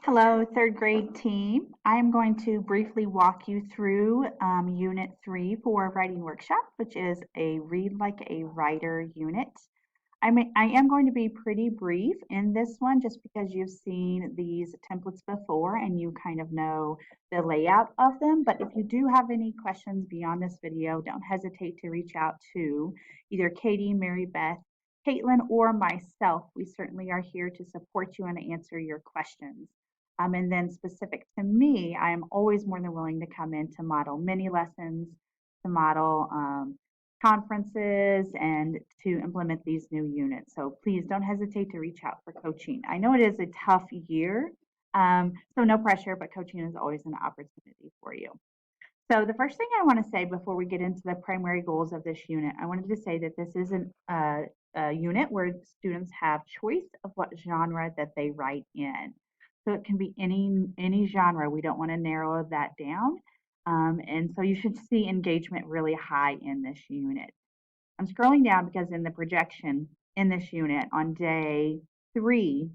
Hello, third grade team. I am going to briefly walk you through Unit 3 for Writing Workshop, which is a Read Like a Writer unit. I am going to be pretty brief in this one just because you've seen these templates before and you kind of know the layout of them. But if you do have any questions beyond this video, don't hesitate to reach out to either Katie, Mary Beth, Caitlin, or myself. We certainly are here to support you and answer your questions. And then specific to me, I am always more than willing to come in to model mini lessons, to model conferences, and to implement these new units. So please don't hesitate to reach out for coaching. I know it is a tough year, so no pressure, but coaching is always an opportunity for you. So the first thing I want to say before we get into the primary goals of this unit, I wanted to say that this is a unit where students have choice of what genre that they write in. So it can be any genre. We don't want to narrow that down. And so you should see engagement really high in this unit. I'm scrolling down because in the projection in this unit on day 3,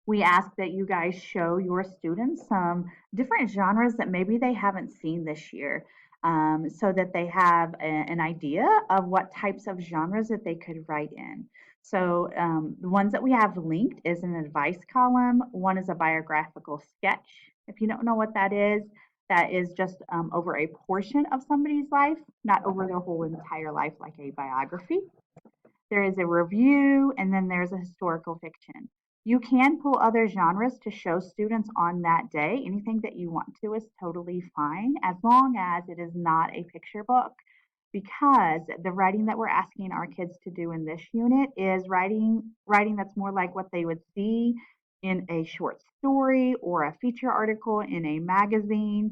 we ask that you guys show your students some different genres that maybe they haven't seen this year, so that they have an idea of what types of genres that they could write in. So the ones that we have linked is an advice column. One is a biographical sketch. If you don't know what that is just over a portion of somebody's life, not over their whole entire life like a biography. There is a review, and then there's a historical fiction. You can pull other genres to show students on that day. Anything that you want to is totally fine, as long as it is not a picture book, because the writing that we're asking our kids to do in this unit is writing that's more like what they would see in a short story or a feature article in a magazine,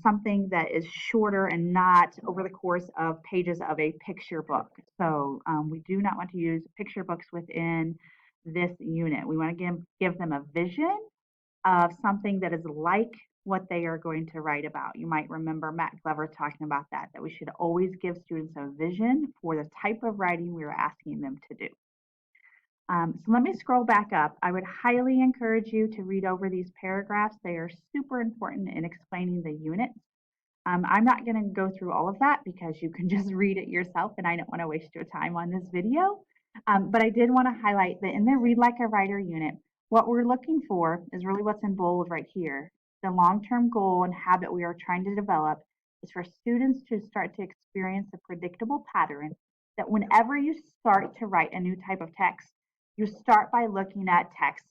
something that is shorter and not over the course of pages of a picture book. So we do not want to use picture books within this unit. We want to give them a vision of something that is like what they are going to write about. You might remember Matt Glover talking about that we should always give students a vision for the type of writing we are asking them to do. So let me scroll back up. I would highly encourage you to read over these paragraphs. They are super important in explaining the units. I'm not going to go through all of that because you can just read it yourself, and I don't want to waste your time on this video. But I did want to highlight that in the Read Like a Writer unit, what we're looking for is really what's in bold right here. The long-term goal and habit we are trying to develop is for students to start to experience a predictable pattern that whenever you start to write a new type of text, you start by looking at texts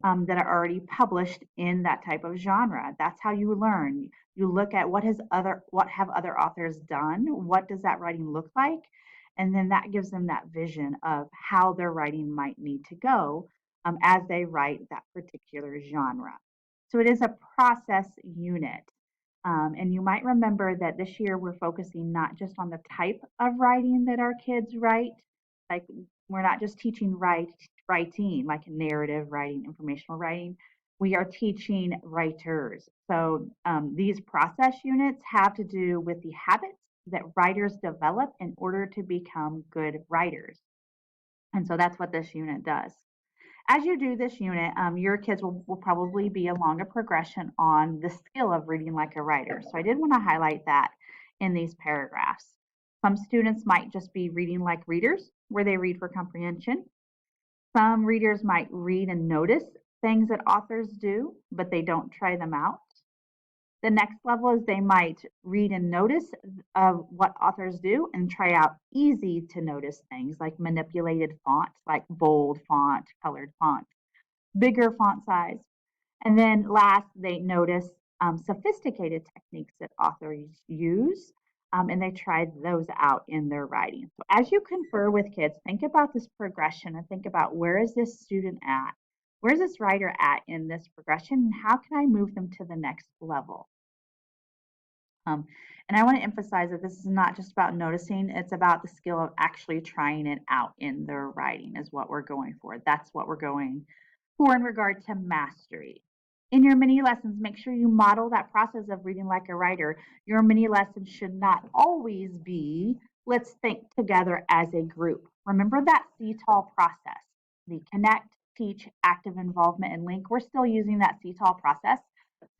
that are already published in that type of genre. That's how you learn. You look at what have other authors done, what does that writing look like, and then that gives them that vision of how their writing might need to go as they write that particular genre. So it is a process unit. And you might remember that this year we're focusing not just on the type of writing that our kids write, like we're not just teaching writing, like narrative writing, informational writing. We are teaching writers. So these process units have to do with the habits that writers develop in order to become good writers. And so that's what this unit does. As you do this unit, your kids will probably be along a progression on the skill of reading like a writer. So I did want to highlight that in these paragraphs. Some students might just be reading like readers, where they read for comprehension. Some readers might read and notice things that authors do, but they don't try them out. The next level is they might read and notice what authors do and try out easy to notice things like manipulated font, like bold font, colored font, bigger font size. And then last, they notice sophisticated techniques that authors use, and they try those out in their writing. So as you confer with kids, think about this progression and think about, where is this student at? Where's this writer at in this progression, and how can I move them to the next level? And I want to emphasize that this is not just about noticing, it's about the skill of actually trying it out in their writing is what we're going for. That's what we're going for in regard to mastery. In your mini lessons, make sure you model that process of reading like a writer. Your mini lessons should not always be, let's think together as a group. Remember that CTAL process, the connect, teach, active involvement, and link, we're still using that CTAL process.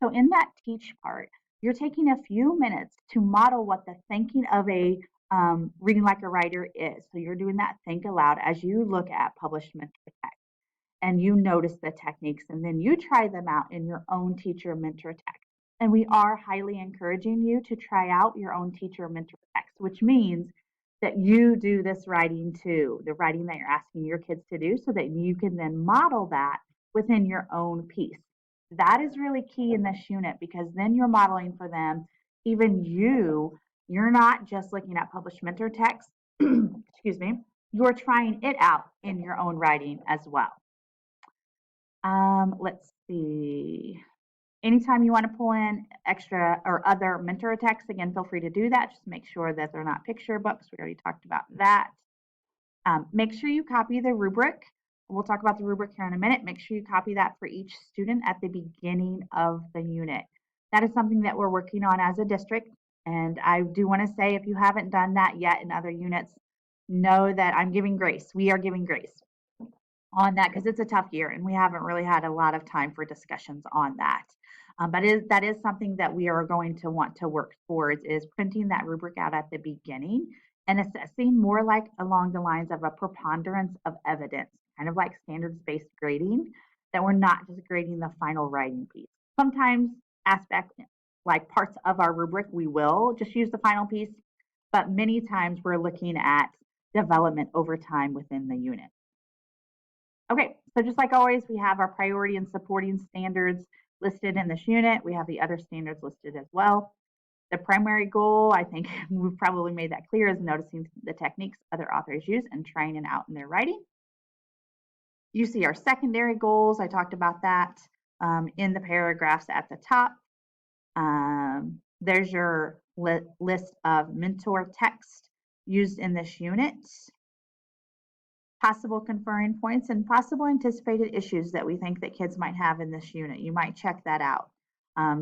So in that teach part, you're taking a few minutes to model what the thinking of a reading like a writer is. So you're doing that think aloud as you look at published mentor text and you notice the techniques and then you try them out in your own teacher mentor text. And we are highly encouraging you to try out your own teacher mentor text, which means that you do this writing too, the writing that you're asking your kids to do, so that you can then model that within your own piece. That is really key in this unit because then you're modeling for them, even you're not just looking at published mentor text, excuse me, you're trying it out in your own writing as well. Let's see. Anytime you want to pull in extra or other mentor texts, again, feel free to do that. Just make sure that they're not picture books. We already talked about that. Make sure you copy the rubric. We'll talk about the rubric here in a minute. Make sure you copy that for each student at the beginning of the unit. That is something that we're working on as a district. And I do want to say, if you haven't done that yet in other units, know that I'm giving grace. We are giving grace on that because it's a tough year and we haven't really had a lot of time for discussions on that. But that is something that we are going to want to work towards, is printing that rubric out at the beginning and assessing more like along the lines of a preponderance of evidence, kind of like standards-based grading, that we're not just grading the final writing piece. Sometimes aspects, like parts of our rubric, we will just use the final piece, but many times we're looking at development over time within the unit. Okay, so just like always, we have our priority and supporting standards listed in this unit. We have the other standards listed as well. The primary goal, I think we've probably made that clear, is noticing the techniques other authors use and trying it out in their writing. You see our secondary goals. I talked about that in the paragraphs at the top. There's your list of mentor text used in this unit, possible conferring points, and possible anticipated issues that we think that kids might have in this unit. You might check that out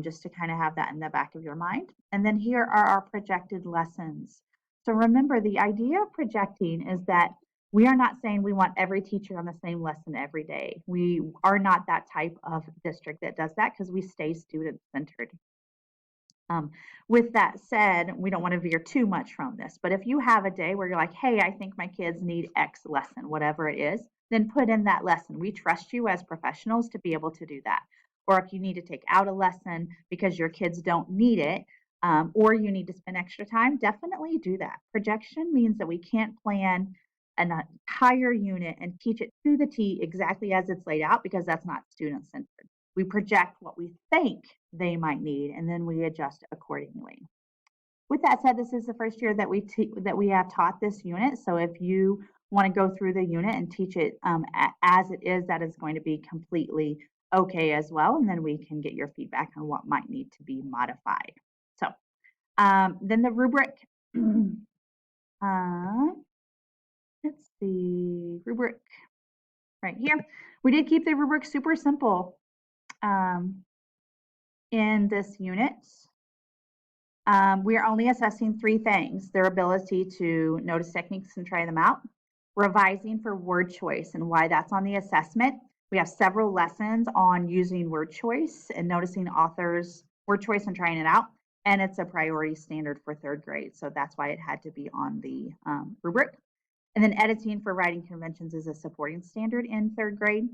just to kind of have that in the back of your mind. And then here are our projected lessons. So remember, the idea of projecting is that we are not saying we want every teacher on the same lesson every day. We are not that type of district that does that because we stay student-centered. With that said, we don't want to veer too much from this, but if you have a day where you're like, hey, I think my kids need X lesson, whatever it is, then put in that lesson. We trust you as professionals to be able to do that. Or if you need to take out a lesson because your kids don't need it, or you need to spend extra time, definitely do that. Projection means that we can't plan an entire unit and teach it to the T exactly as it's laid out, because that's not student-centered. We project what we think they might need, and then we adjust accordingly. With that said, this is the first year that we have taught this unit. So if you want to go through the unit and teach it as it is, that is going to be completely okay as well. And then we can get your feedback on what might need to be modified. So then the rubric. Let's see, rubric right here. We did keep the rubric super simple. In this unit, we are only assessing 3 things: their ability to notice techniques and try them out, revising for word choice and why that's on the assessment. We have several lessons on using word choice and noticing authors' word choice and trying it out, and it's a priority standard for 3rd grade, so that's why it had to be on the rubric. And then editing for writing conventions is a supporting standard in 3rd grade.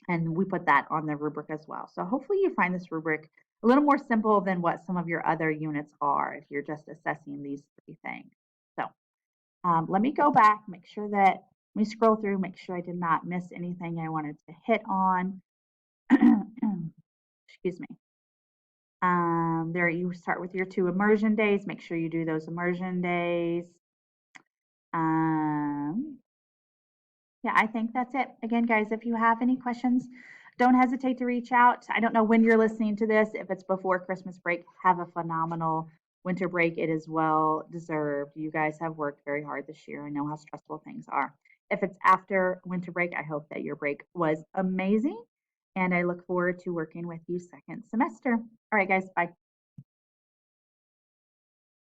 And we put that on the rubric as well. So hopefully you find this rubric a little more simple than what some of your other units are if you're just assessing these 3 things. So let me go back, make sure that, let me scroll through, make sure I did not miss anything I wanted to hit on. Excuse me. There you start with your 2 immersion days. Make sure you do those immersion days. Yeah, I think that's it. Again, guys, if you have any questions, don't hesitate to reach out. I don't know when you're listening to this. If it's before Christmas break, have a phenomenal winter break. It is well deserved. You guys have worked very hard this year. I know how stressful things are. If it's after winter break, I hope that your break was amazing. And I look forward to working with you 2nd semester. All right, guys, bye.